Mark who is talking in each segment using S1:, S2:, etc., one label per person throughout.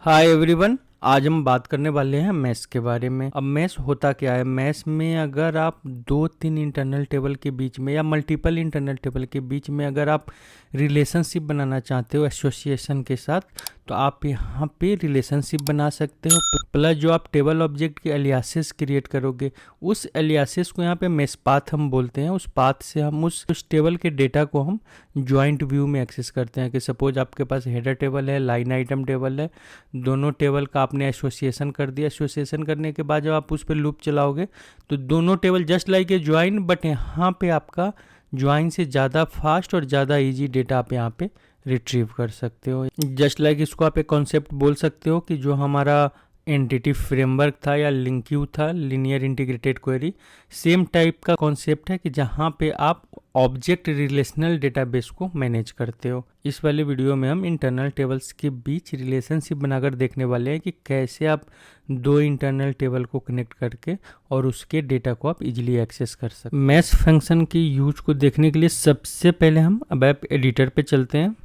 S1: Hi everyone. आज हम बात करने वाले हैं मैथ्स के बारे में। अब मैथ्स होता क्या है? मैथ्स में अगर आप दो तीन इंटरनल टेबल के बीच में या मल्टीपल इंटरनल टेबल के बीच में अगर आप रिलेशनशिप बनाना चाहते हो एसोसिएशन के साथ, तो आप यहाँ पे रिलेशनशिप बना सकते हो। प्लस जो आप टेबल ऑब्जेक्ट के एलियासेस क्रिएट करोगे, उस एलियासेस को यहाँ पे मेश पाथ हम बोलते हैं। उस पाथ से हम उस टेबल के डेटा को हम ज्वाइंट व्यू में एक्सेस करते हैं। कि सपोज आपके पास हेडर टेबल है, लाइन आइटम टेबल है, दोनों टेबल का आपने एसोसिएशन कर दिया। एसोसिएशन करने के बाद जब आप उस पर लूप चलाओगे तो दोनों table just like a join, but यहाँ पे आपका ज्वाइन से ज़्यादा फास्ट और ज़्यादा इजी डेटा आप यहाँ पे रिट्रीव कर सकते हो। जस्ट लाइक इसको आप एक कॉन्सेप्ट बोल सकते हो कि जो हमारा एंटिटी फ्रेमवर्क था या लिंक्यू था, linear integrated query, same type का कॉन्सेप्ट है कि जहाँ पे आप ऑब्जेक्ट रिलेशनल डेटाबेस को मैनेज करते हो। इस वाले वीडियो में हम इंटरनल टेबल्स के बीच रिलेशनशिप बनाकर देखने वाले हैं कि कैसे आप दो इंटरनल टेबल को कनेक्ट करके और उसके डेटा को आप इजीली एक्सेस कर सकते। मैश फंक्शन की यूज को देखने के लिए सबसे पहले हम वेब एडिटर पे चलते हैं।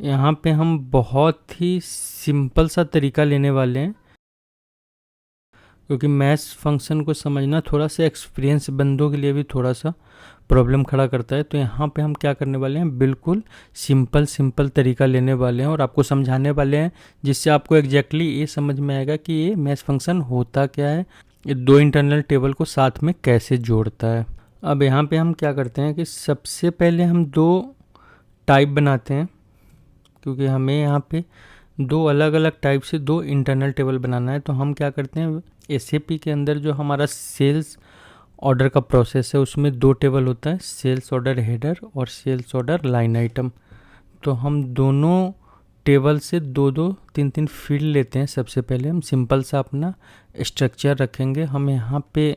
S1: यहाँ पे हम बहुत ही सिंपल सा तरीका लेने वाले हैं, क्योंकि मैश फंक्शन को समझना थोड़ा सा एक्सपीरियंस बंदों के लिए भी थोड़ा सा प्रॉब्लम खड़ा करता है। तो यहाँ पे हम क्या करने वाले हैं, बिल्कुल सिंपल तरीका लेने वाले हैं और आपको समझाने वाले हैं, जिससे आपको एग्जैक्टली ये समझ में आएगा कि ये मैश फंक्शन होता क्या है, ये दो इंटरनल टेबल को साथ में कैसे जोड़ता है। अब यहाँ पे हम क्या करते हैं कि सबसे पहले हम दो टाइप बनाते हैं, क्योंकि हमें यहाँ पे दो अलग अलग टाइप से दो इंटरनल टेबल बनाना है। तो हम क्या करते हैं, एसएपी के अंदर जो हमारा सेल्स ऑर्डर का प्रोसेस है उसमें दो टेबल होता है, सेल्स ऑर्डर हेडर और सेल्स ऑर्डर लाइन आइटम। तो हम दोनों टेबल से दो दो तीन तीन फील्ड लेते हैं। सबसे पहले हम सिंपल सा अपना स्ट्रक्चर रखेंगे। हम यहाँ पे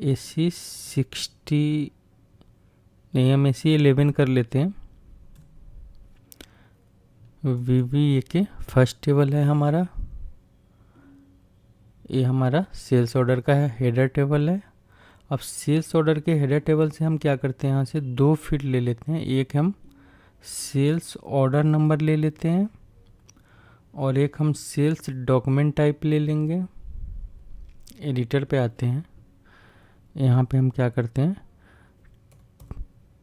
S1: AC60 नहीं, हम AC11 कर लेते हैं। VBA के फर्स्ट टेबल है हमारा, ये हमारा सेल्स ऑर्डर का है हेडर टेबल है। अब सेल्स ऑर्डर के हेडर टेबल से हम क्या करते हैं, यहाँ से दो फील्ड ले लेते हैं। एक हम सेल्स ऑर्डर नंबर ले लेते हैं और एक हम सेल्स डॉक्यूमेंट टाइप ले लेंगे। एडिटर पे आते हैं, यहाँ पे हम क्या करते हैं,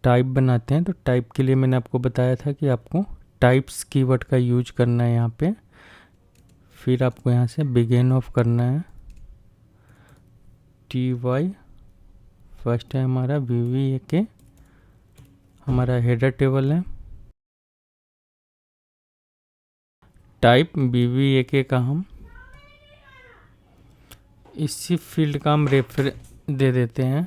S1: टाइप बनाते हैं। तो टाइप के लिए मैंने आपको बताया था कि आपको टाइप्स कीवर्ड का यूज करना है यहाँ पे। फिर आपको यहाँ से बिगिन ऑफ करना है, TY फर्स्ट है हमारा, VBA के हमारा हेडर टेबल है, टाइप BBA का हम इसी फील्ड का हम रेफर दे देते हैं।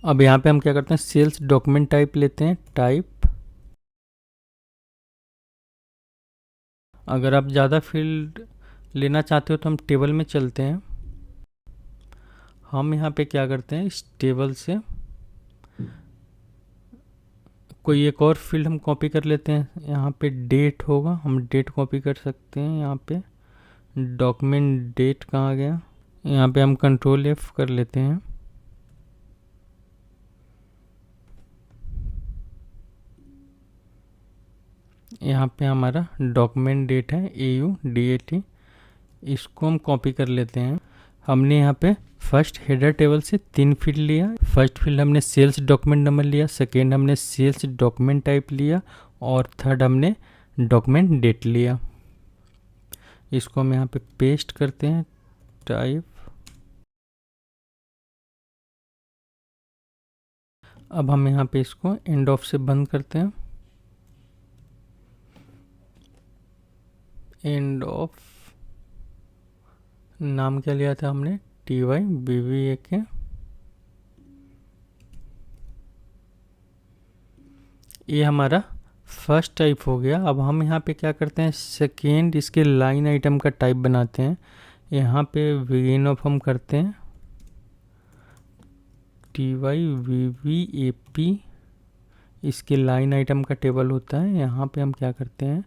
S1: अब यहाँ पे हम क्या करते हैं, सेल्स डॉक्यूमेंट टाइप लेते हैं, टाइप। अगर आप ज़्यादा फील्ड लेना चाहते हो तो हम टेबल में चलते हैं। हम यहाँ पे क्या करते हैं, इस टेबल से कोई एक और फील्ड हम कॉपी कर लेते हैं। यहाँ पे डेट होगा, हम डेट कॉपी कर सकते हैं। यहाँ पे डॉक्यूमेंट डेट कहाँ गया, यहाँ पे हम Ctrl+F कर लेते हैं। यहाँ पे हमारा डॉक्यूमेंट डेट है AUDAT, इसको हम कॉपी कर लेते हैं। हमने यहाँ पे फर्स्ट हेडर टेबल से तीन फील्ड लिया। फर्स्ट फील्ड हमने सेल्स डॉक्यूमेंट नंबर लिया, सेकेंड हमने सेल्स डॉक्यूमेंट टाइप लिया और थर्ड हमने डॉक्यूमेंट डेट लिया। इसको हम यहाँ पे पेस्ट करते हैं, टाइप। अब हम यहाँ पे इसको एंड ऑफ से बंद करते हैं, एंड ऑफ। नाम क्या लिया था हमने, TY BBA के। ये हमारा फर्स्ट टाइप हो गया। अब हम यहाँ पे क्या करते हैं, सेकेंड इसके लाइन आइटम का टाइप बनाते हैं। यहाँ पे बिगिन ऑफ हम करते हैं, TY VBAP, इसके लाइन आइटम का टेबल होता है। यहाँ पे हम क्या करते हैं,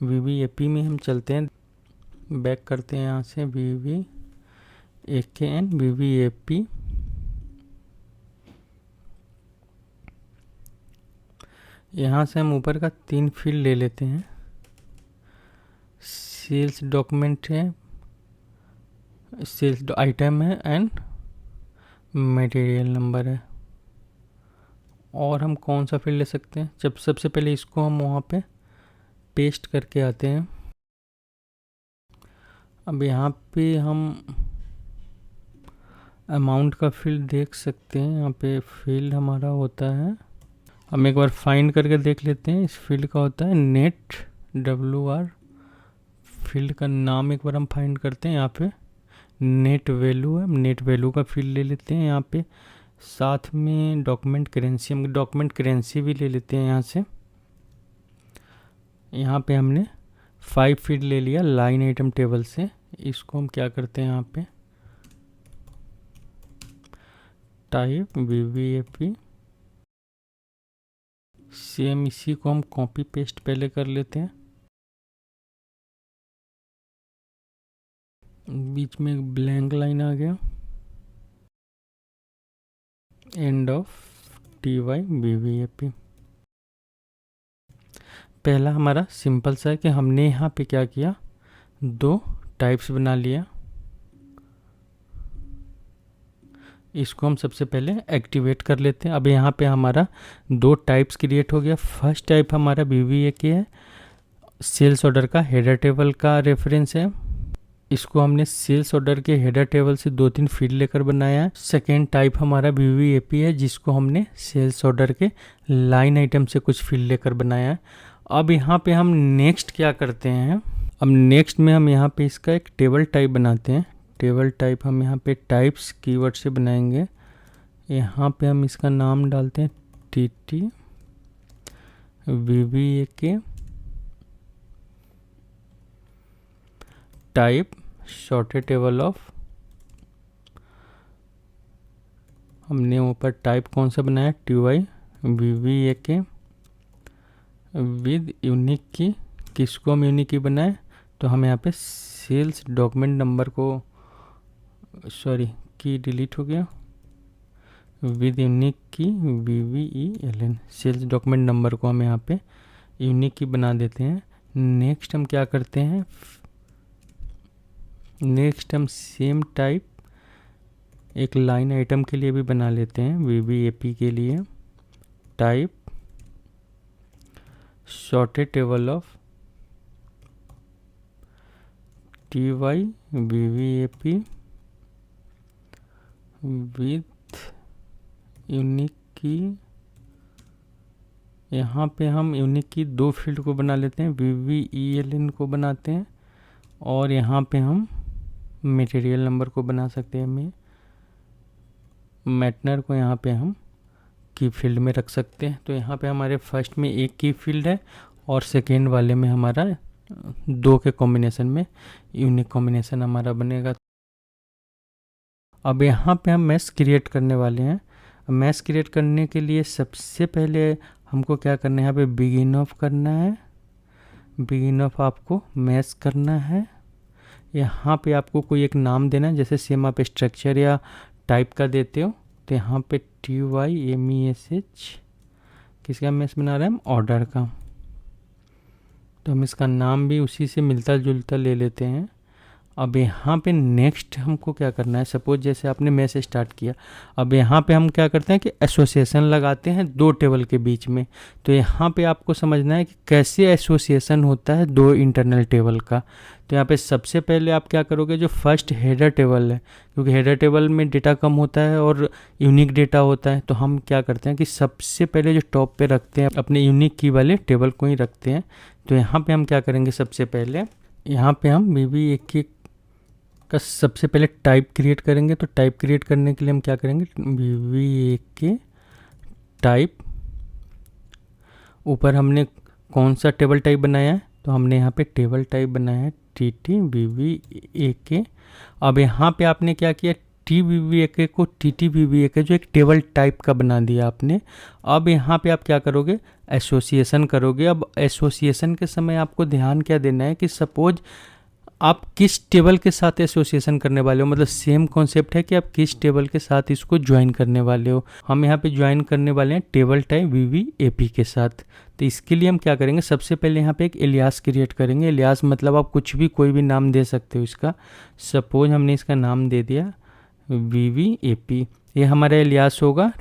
S1: VBAP में हम चलते हैं, बैक करते हैं यहाँ से VBAKN VBAP। यहाँ से हम ऊपर का 3 फील्ड ले लेते हैं। सेल्स डॉक्यूमेंट है, सेल्स आइटम है एंड मटेरियल नंबर है। और हम कौन सा फील्ड ले सकते हैं? जब सबसे पहले इसको हम वहाँ पे पेस्ट करके आते हैं। अब यहाँ पे हम अमाउंट का फील्ड देख सकते हैं। यहाँ पे फील्ड हमारा होता है, हम एक बार फाइंड करके देख लेते हैं। इस फील्ड का होता है नेट WR। फील्ड का नाम एक बार हम फाइंड करते हैं। यहाँ पे नेट वैल्यू है, नेट वैल्यू का फील्ड ले लेते हैं। यहाँ पे साथ में डॉक्यूमेंट करेंसी, हम डॉक्यूमेंट करेंसी भी ले लेते हैं यहाँ से। यहाँ पे हमने 5 फील्ड ले लिया लाइन आइटम टेबल से। इसको हम क्या करते हैं, यहाँ पे टाइप VVAP, सेम इसी को हम कॉपी पेस्ट पहले कर लेते हैं। बीच में एक ब्लैंक लाइन आ गया, एंड ऑफ TY VVAP। पहला हमारा सिंपल सा है कि हमने यहाँ पे क्या किया, 2 टाइप्स बना लिया। इसको हम सबसे पहले एक्टिवेट कर लेते हैं। अब यहाँ पे हमारा 2 टाइप्स क्रिएट हो गया। फर्स्ट टाइप हमारा VVAK है, सेल्स ऑर्डर का हेडर टेबल का रेफरेंस है। इसको हमने सेल्स ऑर्डर के हेडर टेबल से 2-3 फील्ड लेकर बनाया है। सेकेंड टाइप हमारा VVAP है, जिसको हमने सेल्स ऑर्डर के लाइन आइटम से कुछ फील्ड लेकर बनाया है। अब यहाँ पे हम नेक्स्ट क्या करते हैं, अब नेक्स्ट में हम यहाँ पे इसका एक टेबल टाइप बनाते हैं। टेबल टाइप हम यहाँ पे टाइप्स कीवर्ड से बनाएंगे। यहाँ पे हम इसका नाम डालते हैं TT VVAK type shorted table of. हमने ऊपर टाइप कौन सा बनाया, TY VVAK विद यूनिक की। किसको हम यूनिक की बनाए, तो हम यहाँ पे सेल्स डॉक्यूमेंट नंबर को, सॉरी की डिलीट हो गया, विद यूनिक की VVELN, सेल्स डॉक्यूमेंट नंबर को हम यहाँ पे यूनिक की बना देते हैं। नेक्स्ट हम क्या करते हैं, नेक्स्ट हम सेम टाइप एक लाइन आइटम के लिए भी बना लेते हैं, VVAP के लिए type shorted table of TY VVAP with unique की। यहाँ पे हम यूनिक की 2 फील्ड को बना लेते हैं, VVELN को बनाते हैं, और यहाँ पे हम मटेरियल नंबर को बना सकते हैं। मैटनर को यहाँ पे हम की फील्ड में रख सकते हैं। तो यहाँ पे हमारे फर्स्ट में एक की फील्ड है और सेकेंड वाले में हमारा 2 के कॉम्बिनेशन में यूनिक कॉम्बिनेशन हमारा बनेगा। अब यहाँ पे हम मैश क्रिएट करने वाले हैं। मैश क्रिएट करने के लिए सबसे पहले हमको क्या करना है, यहाँ पे बिगिन ऑफ करना है। बिगिन ऑफ आपको मैश करना है। यहाँ पे आपको कोई एक नाम देना है, जैसे सेम आप स्ट्रक्चर या टाइप का देते हो। तो यहाँ पे TYMESH किसका मैश बना रहे हैं हम, ऑर्डर का। तो हम इसका नाम भी उसी से मिलता जुलता ले लेते हैं। अब यहाँ पे नेक्स्ट हमको क्या करना है, सपोज जैसे आपने मैश स्टार्ट किया, अब यहाँ पे हम क्या करते हैं कि एसोसिएशन लगाते हैं 2 टेबल के बीच में। तो यहाँ पे आपको समझना है कि कैसे एसोसिएशन होता है 2 इंटरनल टेबल का। तो यहाँ पे सबसे पहले आप क्या करोगे, जो फर्स्ट हेडर टेबल है, क्योंकि हेडर टेबल में डेटा कम होता है और यूनिक डेटा होता है, तो हम क्या करते हैं कि सबसे पहले जो टॉप पे रखते हैं अपने यूनिक की वाले टेबल को ही रखते हैं। तो यहाँ पे हम क्या करेंगे, सबसे पहले यहाँ पे हम VVAK का सबसे पहले टाइप क्रिएट करेंगे। तो टाइप क्रिएट करने के लिए हम क्या करेंगे, VVAK टाइप, ऊपर हमने कौन सा टेबल टाइप बनाया है, तो हमने यहाँ पे टेबल टाइप बनाया है TT VVAK। अब यहाँ पे आपने क्या किया, TVVAK को TT VVAK जो एक टेबल टाइप का बना दिया आपने। अब यहाँ पे आप क्या करोगे, एसोसिएशन करोगे। अब एसोसिएशन के समय आपको ध्यान क्या देना है कि सपोज आप किस टेबल के साथ एसोसिएशन करने वाले हो, मतलब सेम कॉन्सेप्ट है कि आप किस टेबल के साथ इसको ज्वाइन करने वाले हो। हम यहाँ पे ज्वाइन करने वाले हैं टेबल टाइप VVAP के साथ। तो इसके लिए हम क्या करेंगे, सबसे पहले यहाँ पे एक एलियास क्रिएट करेंगे। एलियास मतलब आप कुछ भी कोई भी नाम दे सकते हो इसका। सपोज हमने इसका नाम दे दिया VVAP, ये हमारा एलियास होगा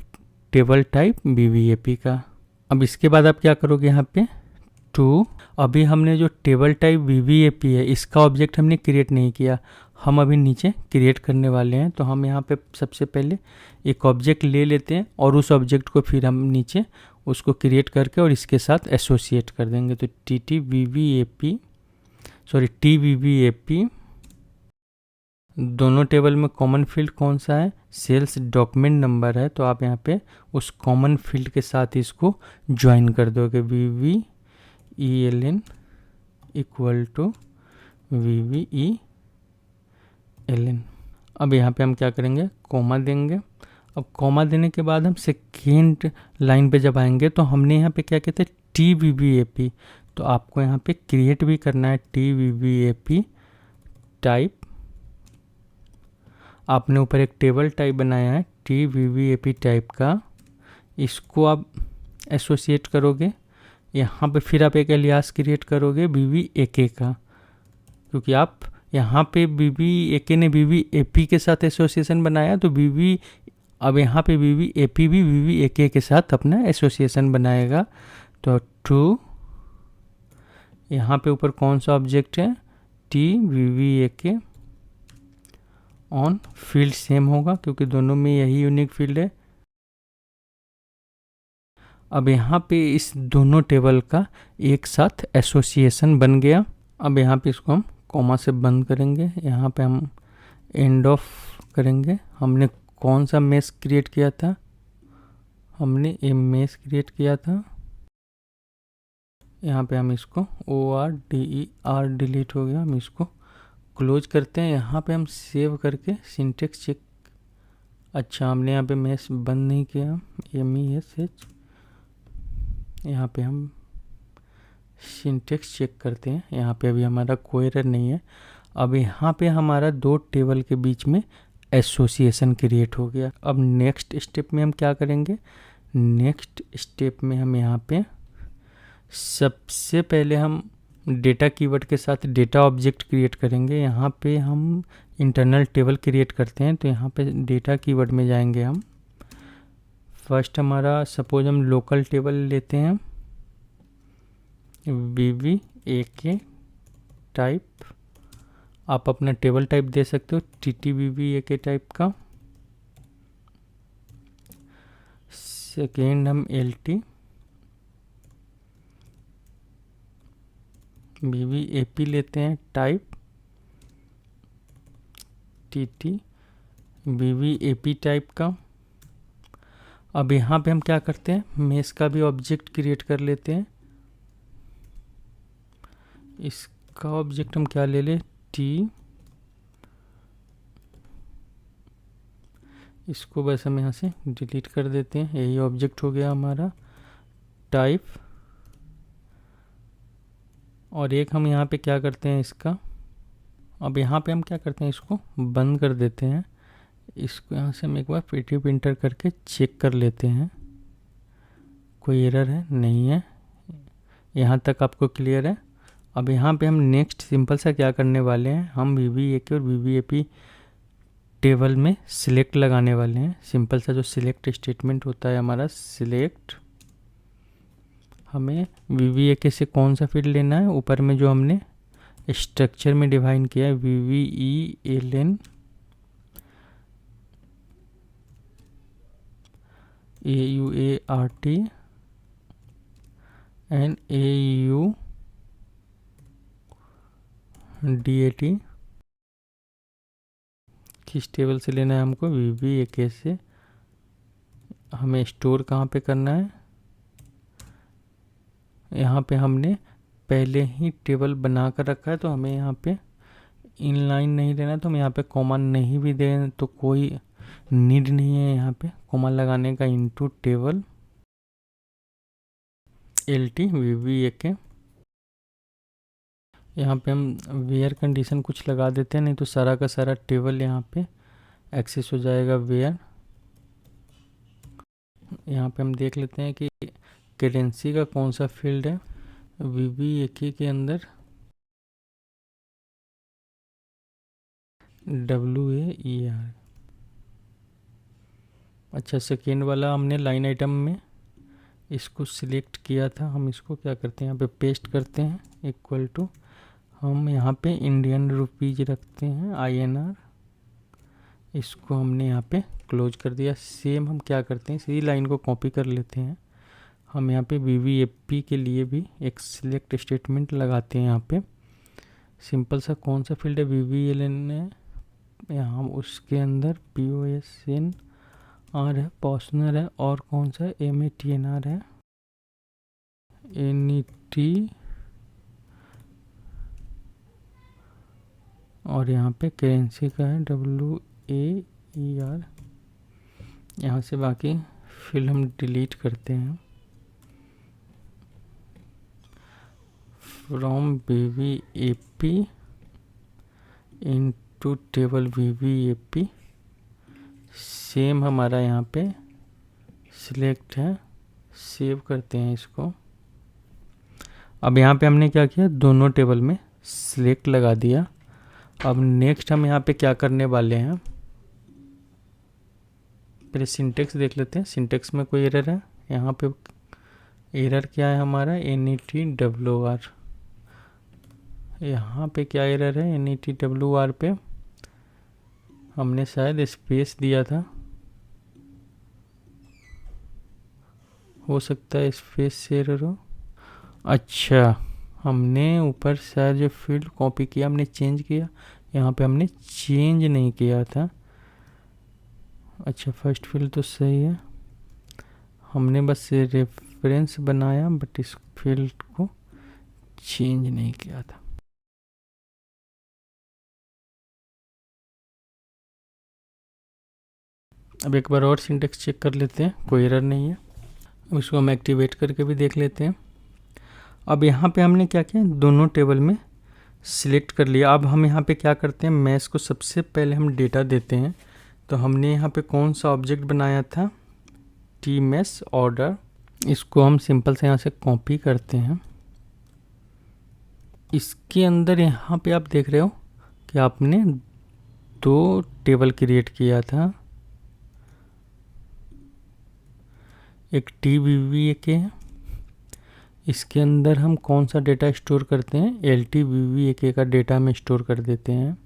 S1: टेबल टाइप VVAP का। अब इसके बाद आप क्या करोगे, यहाँ पे टू, अभी हमने जो टेबल टाइप VVAP है इसका ऑब्जेक्ट हमने क्रिएट नहीं किया, हम अभी नीचे क्रिएट करने वाले हैं। तो हम यहाँ पे सबसे पहले एक ऑब्जेक्ट ले लेते हैं और उस ऑब्जेक्ट को फिर हम नीचे उसको क्रिएट करके और इसके साथ एसोसिएट कर देंगे। तो TVVAP, दोनों टेबल में कॉमन फील्ड कौन सा है, सेल्स डॉक्यूमेंट नंबर है, तो आप यहाँ पे उस कॉमन फील्ड के साथ इसको ज्वाइन कर दोगे। VVELN equal to VVELN। अब यहाँ पे हम क्या करेंगे, कॉमा देंगे। अब कॉमा देने के बाद हम सेकेंड लाइन पे जब आएंगे तो हमने यहाँ पे क्या कहते हैं TVVAP, तो आपको यहाँ पे क्रिएट भी करना है TVVAP टाइप। आपने ऊपर एक टेबल टाइप बनाया है TVVAP टाइप का, इसको आप एसोसिएट करोगे। यहाँ पे फिर आप एक एलियास क्रिएट करोगे VVAK का, क्योंकि आप यहाँ पे VVAK ने VVAP के साथ एसोसिएशन बनाया, तो अब यहाँ पे VVAP भी VVAK के साथ अपना एसोसिएशन बनाएगा। तो ट्रू, यहाँ पे ऊपर कौन सा ऑब्जेक्ट है TVVAK ऑन, फील्ड सेम होगा क्योंकि दोनों में यही यूनिक फील्ड है। अब यहाँ पे इस दोनों टेबल का एक साथ एसोसिएशन बन गया। अब यहाँ पे इसको हम कॉमा से बंद करेंगे, यहाँ पे हम एंड ऑफ करेंगे। हमने कौन सा मेश क्रिएट किया था, हमने ए मेश क्रिएट किया था। यहाँ पे हम इसको ORDER डिलीट हो गया, हम इसको क्लोज करते हैं। यहाँ पे हम सेव करके सिंटेक्स चेक, अच्छा हमने यहाँ पे मेश बंद नहीं किया, MESH, यहाँ पे हम सिंटेक्स चेक करते हैं। यहाँ पे अभी हमारा कोई एरर नहीं है। अब यहाँ पे हमारा दो टेबल के बीच में एसोसिएशन क्रिएट हो गया। अब नेक्स्ट स्टेप में हम क्या करेंगे, नेक्स्ट स्टेप में हम यहाँ पे सबसे पहले हम डेटा कीवर्ड के साथ डेटा ऑब्जेक्ट क्रिएट करेंगे। यहाँ पे हम इंटरनल टेबल क्रिएट करते हैं, तो यहाँ पे डेटा कीवर्ड में जाएंगे हम। फर्स्ट हमारा सपोज हम लोकल टेबल लेते हैं VVAK टाइप, आप अपना टेबल टाइप दे सकते हो TTVVAK टाइप का। सेकेंड हम LT VVAP लेते हैं टाइप TTVVAP टाइप का। अब यहाँ पे हम क्या करते हैं, मेश का भी ऑब्जेक्ट क्रिएट कर लेते हैं। इसका ऑब्जेक्ट हम क्या ले ले, इसको बस हम यहाँ से डिलीट कर देते हैं, यही ऑब्जेक्ट हो गया हमारा टाइप। और एक हम यहाँ पे क्या करते हैं इसका, अब यहाँ पे हम क्या करते हैं, इसको बंद कर देते हैं। इसको यहाँ से हम एक बार प्रीव्यू प्रिंटर करके चेक कर लेते हैं, कोई एरर है नहीं है, यहाँ तक आपको क्लियर है। अब यहाँ पे हम नेक्स्ट सिंपल सा क्या करने वाले हैं, हम VVAK और VVAP टेबल में सिलेक्ट लगाने वाले हैं। सिंपल सा जो सिलेक्ट स्टेटमेंट होता है हमारा, सिलेक्ट, हमें VVAK से कौन सा फील्ड लेना है, ऊपर में जो हमने स्ट्रक्चर में डिफाइन किया है VVELN AUART एंड AUDAT, किस टेबल से लेना है हमको, VVAK से। हमें स्टोर कहाँ पे करना है, यहाँ पे हमने पहले ही टेबल बना कर रखा है, तो हमें यहाँ पे इनलाइन नहीं लेना, तो हम यहाँ पे कॉमा नहीं भी दें तो कोई नीड नहीं है यहाँ पे कॉमा लगाने का। इनटू टेबल LT VVAK, यहाँ पे हम वेयर कंडीशन कुछ लगा देते हैं, नहीं तो सारा का सारा टेबल यहाँ पे एक्सेस हो जाएगा वेयर। यहाँ पे हम देख लेते हैं कि करेंसी का कौन सा फील्ड है। VBAK के अंदर WAER। अच्छा, सेकेंड वाला हमने लाइन आइटम में इसको सिलेक्ट किया था, हम इसको क्या करते हैं यहाँ पे पेस्ट करते हैं, इक्वल टू हम यहाँ पे इंडियन रुपीज रखते हैं INR। इसको हमने यहाँ पे क्लोज कर दिया। सेम हम क्या करते हैं, इसी लाइन को कॉपी कर लेते हैं। हम यहाँ पे VBAP के लिए भी एक सिलेक्ट स्टेटमेंट लगाते हैं। यहाँ पे सिंपल सा कौन सा फील्ड है, VBLN है, यहाँ उसके अंदर POSNR है, पॉसनर है, और कौन सा MATNR है, NET, और यहाँ पे करेंसी का है WAER। यहाँ से बाकी फील्ड हम डिलीट करते हैं। From VBAP into table VBAP। Same हमारा यहाँ पे सिलेक्ट है, सेव करते हैं इसको। अब यहाँ पे हमने क्या किया, दोनों टेबल में सिलेक्ट लगा दिया। अब नेक्स्ट हम यहाँ पे क्या करने वाले हैं, पहले सिंटेक्स देख लेते हैं। सिंटेक्स में कोई एरर है, यहाँ पे एरर क्या है हमारा, NETWR। यहाँ पे क्या एरर है, NETWR पे हमने शायद स्पेस दिया था, हो सकता है स्पेस से एरर हो। अच्छा, हमने ऊपर शायद जो फील्ड कॉपी किया हमने चेंज किया, यहाँ पे हमने चेंज नहीं किया था। अच्छा, फर्स्ट फील्ड तो सही है, हमने बस रेफरेंस बनाया, बट इस फील्ड को चेंज नहीं किया था। अब एक बार और सिंटेक्स चेक कर लेते हैं, कोई एरर नहीं है। उसको हम एक्टिवेट करके भी देख लेते हैं। अब यहाँ पे हमने क्या किया, दोनों टेबल में सिलेक्ट कर लिया। अब हम यहाँ पे क्या करते हैं, मैथ्स को सबसे पहले हम डेटा देते हैं। तो हमने यहाँ पे कौन सा ऑब्जेक्ट बनाया था, TMS ऑर्डर। इसको हम सिंपल से यहाँ से कॉपी करते हैं। इसके अंदर यहाँ पे आप देख रहे हो कि आपने दो टेबल क्रिएट किया था, एक TBBAK है, इसके अंदर हम कौन सा डेटा स्टोर करते हैं, LTBBAK का डेटा में स्टोर कर देते हैं,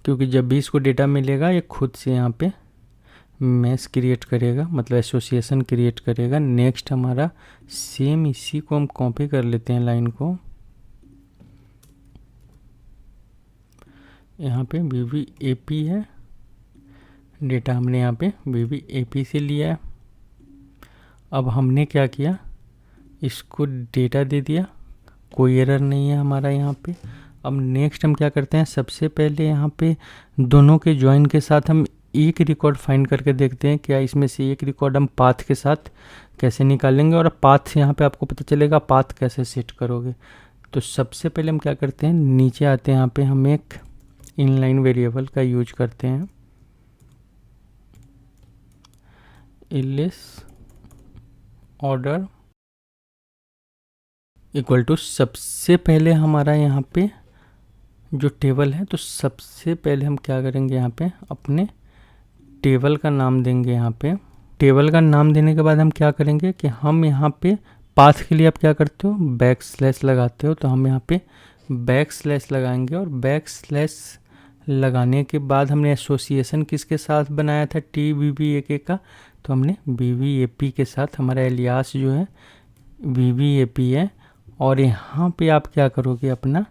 S1: क्योंकि जब भी इसको डेटा मिलेगा ये खुद से यहाँ पे मैच क्रिएट करेगा, मतलब एसोसिएशन क्रिएट करेगा। नेक्स्ट हमारा सेम इसी को हम कॉपी कर लेते हैं लाइन को, यहाँ पे VBAP है, डेटा हमने यहाँ पे VBAP से लिया है। अब हमने क्या किया, इसको डेटा दे दिया, कोई एरर नहीं है हमारा यहाँ पे। अब नेक्स्ट हम क्या करते हैं, सबसे पहले यहाँ पे दोनों के ज्वाइन के साथ हम एक रिकॉर्ड फाइंड करके देखते हैं क्या इसमें से एक रिकॉर्ड हम पाथ के साथ कैसे निकालेंगे, और पाथ से यहाँ पे आपको पता चलेगा पाथ कैसे सेट करोगे। तो सबसे पहले हम क्या करते हैं, नीचे आते हैं, यहाँ पे हम एक इनलाइन वेरिएबल का यूज करते हैं, इलिस ऑर्डर इक्वल टू, सबसे पहले हमारा यहाँ पे जो टेबल है, तो सबसे पहले हम क्या करेंगे, यहाँ पे अपने टेबल का नाम देंगे। यहाँ पे टेबल का नाम देने के बाद हम क्या करेंगे कि हम यहाँ पे पाथ के लिए आप क्या करते हो, बैक स्लैश लगाते हो, तो हम यहाँ पे बैक स्लैश लगाएंगे। और बैक स्लैश लगाने के बाद हमने एसोसिएशन किसके साथ बनाया था, TBBAK का, तो हमने VBAP के साथ, हमारा एलियास जो है VBAP है। और यहाँ पे आप क्या करोगे, अपना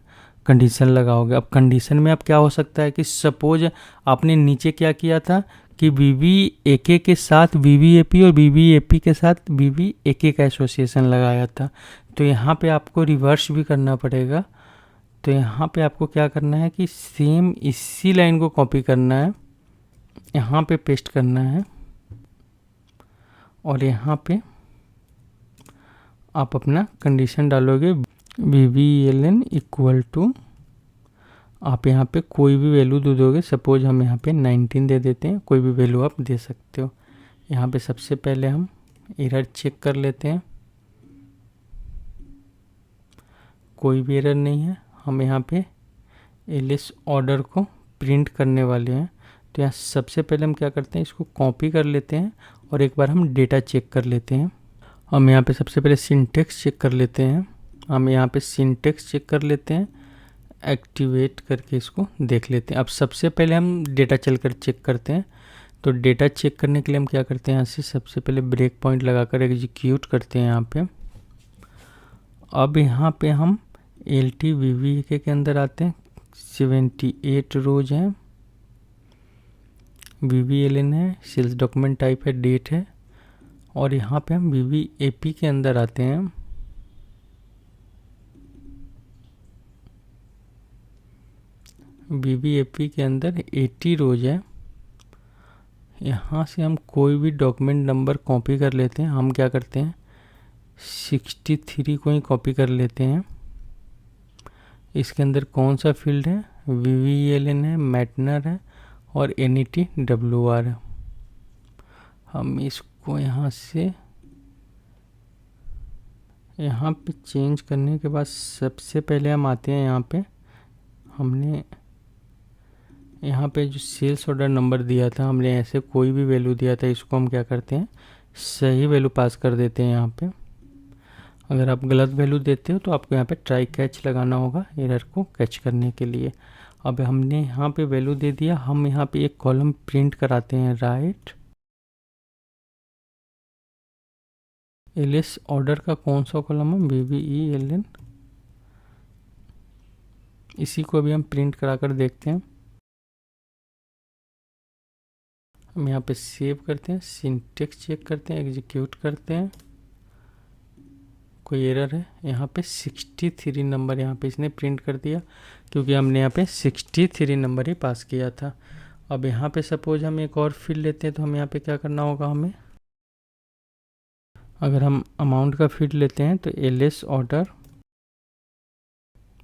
S1: कंडीशन लगाओगे। अब कंडीशन में अब क्या हो सकता है कि सपोज आपने नीचे क्या किया था कि VBAK के साथ VBAP और VBAP के साथ VBAK का एसोसिएशन लगाया था, तो यहाँ पे आपको रिवर्स भी करना पड़ेगा। तो यहाँ पे आपको क्या करना है कि सेम इसी लाइन को कॉपी करना है, यहाँ पे पेस्ट करना है, और यहाँ पे आप अपना कंडीशन डालोगे VVELN इक्वल टू, आप यहाँ पे कोई भी वैल्यू दे दोगे। सपोज हम यहाँ पे 19 दे देते हैं, कोई भी वैल्यू आप दे सकते हो। यहाँ पे सबसे पहले हम एरर चेक कर लेते हैं, कोई भी एरर नहीं है। हम यहाँ पे एलिस ऑर्डर को प्रिंट करने वाले हैं, तो यहाँ सबसे पहले हम क्या करते हैं, इसको कॉपी कर लेते हैं और एक बार हम डेटा चेक कर लेते हैं। हम यहाँ पे सबसे पहले सिंटेक्स चेक कर लेते हैं। हम यहाँ पे सिंटेक्स चेक कर लेते हैं, एक्टिवेट करके इसको देख लेते हैं। अब सबसे पहले हम डेटा चलकर चेक करते हैं। तो डेटा चेक करने के लिए हम क्या करते हैं, यहाँ से सबसे पहले ब्रेक पॉइंट लगाकर एग्जीक्यूट करते हैं यहाँ पे। अब यहाँ पे हम LTVVK के अंदर आते हैं, 78 रोज हैं, VVLN है, सेल्स डॉक्यूमेंट टाइप है, डेट है, और यहाँ पे हम VVAP के अंदर आते हैं। VVAP के अंदर 80 रोज है। यहाँ से हम कोई भी डॉक्यूमेंट नंबर कॉपी कर लेते हैं। हम क्या करते हैं, 63 को ही कॉपी कर लेते हैं। इसके अंदर कौन सा फील्ड है, VVLN है, मैटनर है और NETWR है। हम इसको यहाँ से यहाँ पे चेंज करने के बाद सबसे पहले हम आते हैं यहाँ पे, हमने यहाँ पे जो सेल्स ऑर्डर नंबर दिया था, हमने ऐसे कोई भी वैल्यू दिया था, इसको हम क्या करते हैं, सही वैल्यू पास कर देते हैं यहाँ पे। अगर आप गलत वैल्यू देते हो तो आपको यहाँ पे ट्राई कैच लगाना होगा एरर को कैच करने के लिए। अब हमने यहाँ पे वैल्यू दे दिया। हम यहाँ पे एक कॉलम प्रिंट कराते हैं, राइट एलिस ऑर्डर का कौन सा कॉलम है, VVELN। इसी को अभी हम प्रिंट करा कर देखते हैं। हम यहाँ पे सेव करते हैं, सिंटेक्स चेक करते हैं, एग्जीक्यूट करते हैं, कोई एरर है। यहाँ पे 63 नंबर यहाँ पे इसने प्रिंट कर दिया, क्योंकि हमने यहाँ पे 63 नंबर ही पास किया था। अब यहाँ पे सपोज हम एक और फील्ड लेते हैं, तो हम यहाँ पे क्या करना होगा, हमें अगर हम अमाउंट का फील्ड लेते हैं तो एलिस ऑर्डर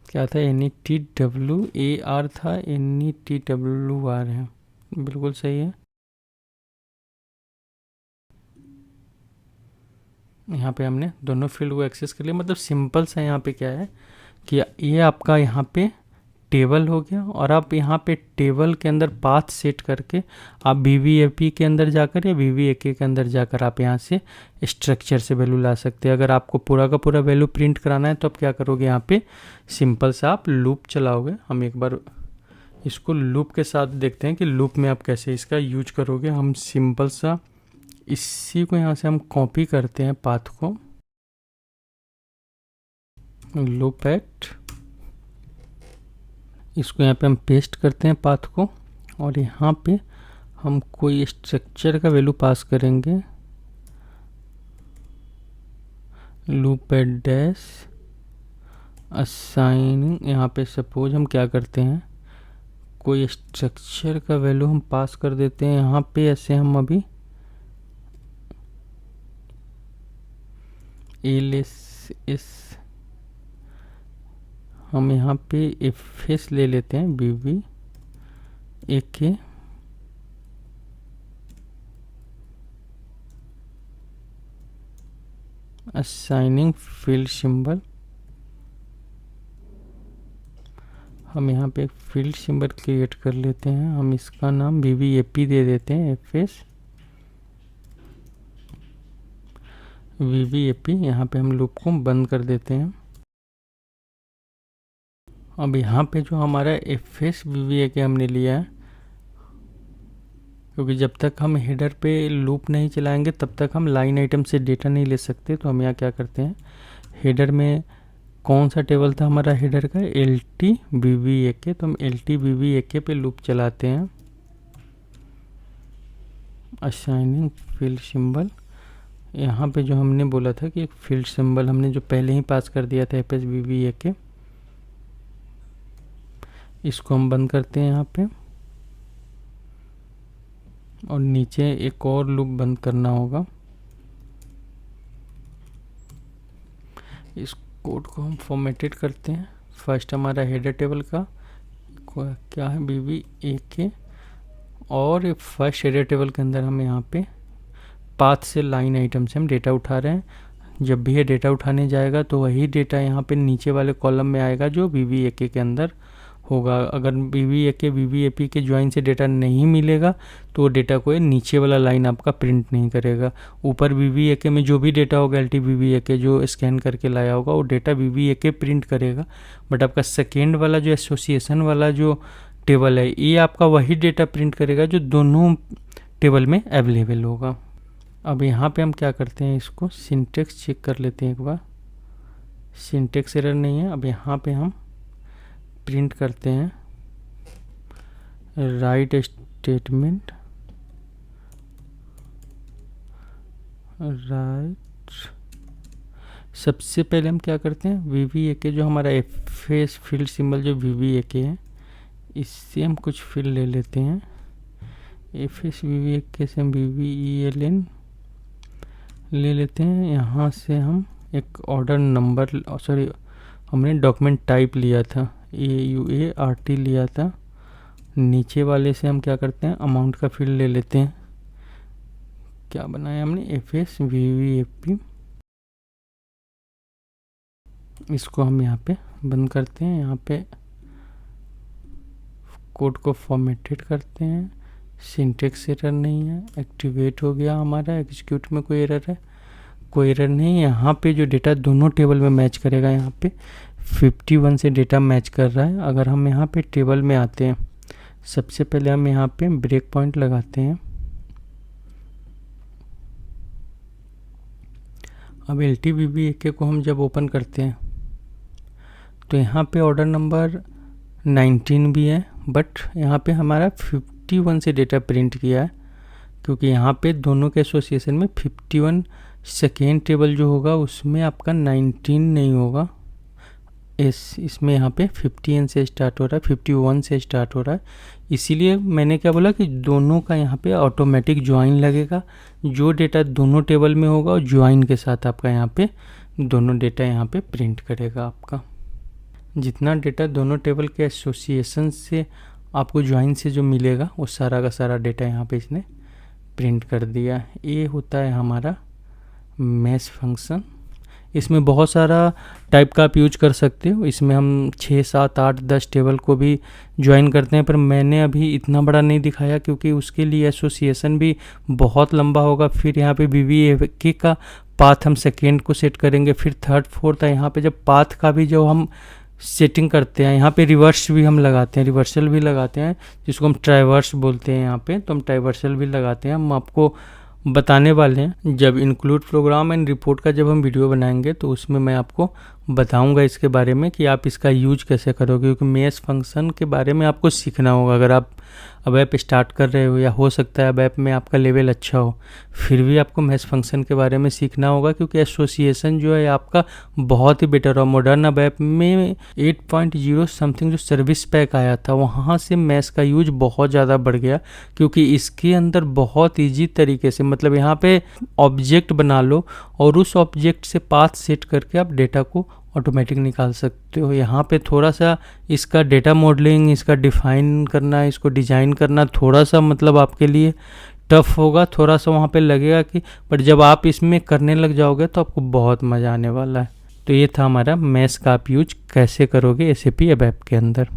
S1: क्या था, NETWAR था, NETWR है, बिल्कुल सही है। यहाँ पे हमने दोनों फील्ड को एक्सेस कर लिया। मतलब सिंपल सा यहाँ पे क्या है कि ये आपका यहाँ पे टेबल हो गया, और आप यहाँ पे टेबल के अंदर पाथ सेट करके आप VVAP के अंदर जाकर या VVAK के अंदर जाकर आप यहाँ से स्ट्रक्चर से वैल्यू ला सकते हैं। अगर आपको पूरा का पूरा वैल्यू प्रिंट कराना है तो आप क्या करोगे, यहाँ पे सिंपल सा आप लूप चलाओगे। हम एक बार इसको लूप के साथ देखते हैं कि लूप में आप कैसे इसका यूज करोगे। हम सिंपल सा इसी को यहाँ से हम कॉपी करते हैं पाथ को, लूप एट, इसको यहाँ पे हम पेस्ट करते हैं पाथ को, और यहाँ पे हम कोई स्ट्रक्चर का वैल्यू पास करेंगे, लूप एट डैश असाइनिंग। यहाँ पे सपोज हम क्या करते हैं, कोई स्ट्रक्चर का वैल्यू हम पास कर देते हैं यहाँ पे। ऐसे हम अभी एलिस हम यहाँ पे एफएस ले लेते हैं, VVAK, असाइनिंग फील्ड सिंबल। हम यहाँ पे एक फील्ड सिंबल क्रिएट कर लेते हैं, हम इसका नाम VVAP दे देते हैं, FS VVAP। यहाँ पे हम लूप को बंद कर देते हैं। अब यहाँ पे जो हमारा FS VVAK हमने लिया है, क्योंकि जब तक हम हेडर पे लूप नहीं चलाएंगे तब तक हम लाइन आइटम से डेटा नहीं ले सकते। तो हम यहाँ क्या करते हैं, हेडर में कौन सा टेबल था हमारा हेडर का, LTVVAK, तो हम LTVVAK पे लूप चलाते हैं, असाइनिंग फील्ड सिंबल। यहाँ पे जो हमने बोला था कि एक फील्ड सिंबल हमने जो पहले ही पास कर दिया था FS VVAK, इसको हम बंद करते हैं यहाँ पे, और नीचे एक और लूप बंद करना होगा। इस कोड को हम फॉर्मेटेड करते हैं। फर्स्ट हमारा हेडर टेबल का क्या है, VVAK, और फर्स्ट हेडर टेबल के अंदर हम यहाँ पे पाथ से लाइन आइटम से हम डेटा उठा रहे हैं। जब भी ये डेटा उठाने जाएगा तो वही डेटा यहाँ पे नीचे वाले कॉलम में आएगा जो VVAK के अंदर होगा। अगर VVAK VVAP के ज्वाइन से डेटा नहीं मिलेगा तो वो डेटा को नीचे वाला लाइन आपका प्रिंट नहीं करेगा। ऊपर VVAK में जो भी डेटा होगा LTVVAK जो स्कैन करके लाया होगा वो डेटा VVAK प्रिंट करेगा, बट आपका सेकेंड वाला जो एसोसिएशन वाला जो टेबल है ये आपका वही डेटा प्रिंट करेगा जो दोनों टेबल में अवेलेबल होगा। अब यहाँ पे हम क्या करते हैं, इसको सिंटेक्स चेक कर लेते हैं एक बार। सिंटेक्स एरर नहीं है। अब यहाँ पे हम प्रिंट करते हैं राइट स्टेटमेंट, राइट। सबसे पहले हम क्या करते हैं, VVAK जो हमारा एफएस फील्ड सिंबल जो VVAK है इससे हम कुछ फील्ड ले लेते हैं। एफएस VVAK से हम VVELN ले लेते हैं। यहाँ से हम एक ऑर्डर नंबर, सॉरी हमने डॉक्यूमेंट टाइप लिया था AUART लिया था। नीचे वाले से हम क्या करते हैं, अमाउंट का फील्ड ले लेते हैं। क्या बनाया हमने, FS VVAP। इसको हम यहाँ पे बंद करते हैं। यहाँ पे कोड को फॉर्मेटेड करते हैं। सिंटेक्स एरर नहीं है, एक्टिवेट हो गया हमारा। एग्जीक्यूट में कोई एरर है, कोई एरर नहीं। यहाँ पे जो डेटा दोनों टेबल में मैच करेगा, यहाँ पे 51 से डेटा मैच कर रहा है। अगर हम यहाँ पे टेबल में आते हैं, सबसे पहले हम यहाँ पे ब्रेक पॉइंट लगाते हैं। अब LTVVAK को हम जब ओपन करते हैं तो यहाँ पे ऑर्डर नंबर 19 भी है, बट यहाँ पे हमारा 51 से डेटा प्रिंट किया है, क्योंकि यहाँ पे दोनों के एसोसिएशन में 51 सेकेंड टेबल जो होगा उसमें आपका 19 नहीं होगा। इसमें यहाँ पे 50 से स्टार्ट हो रहा है, 51 से स्टार्ट हो रहा है। इसीलिए मैंने क्या बोला कि दोनों का यहाँ पे ऑटोमेटिक ज्वाइन लगेगा। जो डेटा दोनों टेबल में होगा और ज्वाइन के साथ आपका यहाँ पे दोनों डेटा यहाँ पे प्रिंट करेगा। आपका जितना डेटा दोनों टेबल के एसोसिएशन से आपको ज्वाइन से जो मिलेगा वो सारा का सारा डेटा यहाँ पे इसने प्रिंट कर दिया। ये होता है हमारा मैश फंक्शन। इसमें बहुत सारा टाइप का आप यूज कर सकते हो। इसमें हम 6, 7, 8, 10 टेबल को भी ज्वाइन करते हैं, पर मैंने अभी इतना बड़ा नहीं दिखाया क्योंकि उसके लिए एसोसिएशन भी बहुत लंबा होगा। फिर यहाँ पे VVAK का पाथ हम सेकेंड को सेट करेंगे, फिर थर्ड, फोर्थ। यहाँ पे जब पाथ का भी जो हम सेटिंग करते हैं, यहाँ पे रिवर्स भी हम लगाते हैं, रिवर्सल भी लगाते हैं, जिसको हम ट्राइवर्स बोलते हैं यहाँ पे, तो हम ट्राइवर्सल भी लगाते हैं। हम आपको बताने वाले हैं जब इंक्लूड प्रोग्राम एंड रिपोर्ट का जब हम वीडियो बनाएंगे तो उसमें मैं आपको बताऊंगा इसके बारे में कि आप इसका यूज कैसे करोगे, क्योंकि मैश फंक्शन के बारे में आपको सीखना होगा। अगर आप अब ऐप स्टार्ट कर रहे हो या हो सकता है अब ऐप में आपका लेवल अच्छा हो, फिर भी आपको मैश फंक्शन के बारे में सीखना होगा, क्योंकि एसोसिएशन जो है आपका बहुत ही बेटर हो। मॉडर्न अब ऐप में 8.0 समथिंग जो सर्विस पैक आया था, वहाँ से मैश का यूज बहुत ज़्यादा बढ़ गया, क्योंकि इसके अंदर बहुत ईजी तरीके से, मतलब यहाँ पे ऑब्जेक्ट बना लो और उस ऑब्जेक्ट से पाथ सेट करके आप डेटा को ऑटोमेटिक निकाल सकते हो। यहाँ पे थोड़ा सा इसका डेटा मॉडलिंग, इसका डिफाइन करना, इसको डिजाइन करना थोड़ा सा मतलब आपके लिए टफ होगा, थोड़ा सा वहाँ पे लगेगा कि, बट जब आप इसमें करने लग जाओगे तो आपको बहुत मज़ा आने वाला है। तो ये था हमारा मैश का आप यूज कैसे करोगे SAP अब ऐप के अंदर।